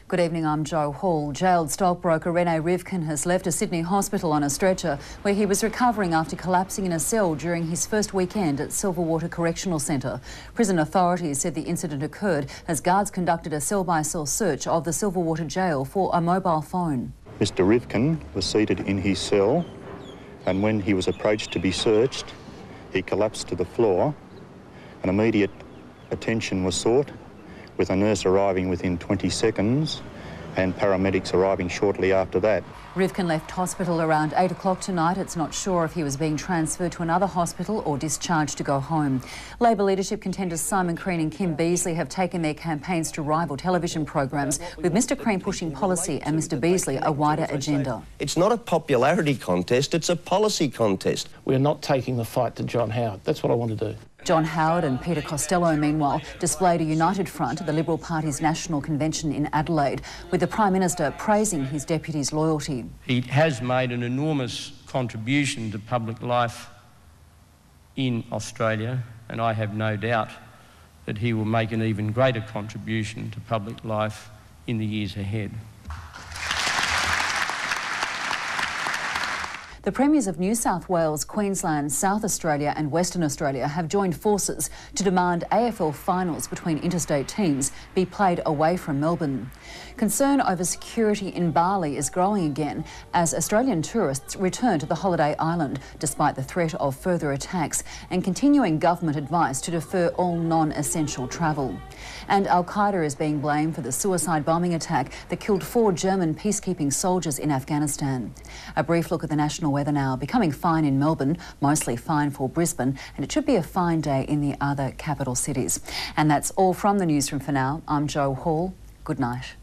Good evening, I'm Jo Hall. Jailed stockbroker Rene Rivkin has left a Sydney hospital on a stretcher where he was recovering after collapsing in a cell during his first weekend at Silverwater Correctional Centre. Prison authorities said the incident occurred as guards conducted a cell-by-cell search of the Silverwater jail for a mobile phone. Mr Rivkin was seated in his cell, and when he was approached to be searched, he collapsed to the floor. An immediate attention was sought, with a nurse arriving within 20 seconds and paramedics arriving shortly after that. Rivkin left hospital around 8 o'clock tonight. It's not sure if he was being transferred to another hospital or discharged to go home. Labor leadership contenders Simon Crean and Kim Beazley have taken their campaigns to rival television programs, with Mr Crean pushing policy and Mr Beazley a wider agenda. It's not a popularity contest, it's a policy contest. We're not taking the fight to John Howard. That's what I want to do. John Howard and Peter Costello, meanwhile, displayed a united front at the Liberal Party's national convention in Adelaide, with the Prime Minister praising his deputy's loyalty. He has made an enormous contribution to public life in Australia, and I have no doubt that he will make an even greater contribution to public life in the years ahead. The Premiers of New South Wales, Queensland, South Australia and Western Australia have joined forces to demand AFL finals between interstate teams be played away from Melbourne. Concern over security in Bali is growing again as Australian tourists return to the holiday island despite the threat of further attacks and continuing government advice to defer all non-essential travel. And Al-Qaeda is being blamed for the suicide bombing attack that killed 4 German peacekeeping soldiers in Afghanistan. A brief look at the national weather now. Becoming fine in Melbourne, mostly fine for Brisbane, and it should be a fine day in the other capital cities. And that's all from the newsroom for now. I'm Jo Hall. Good night.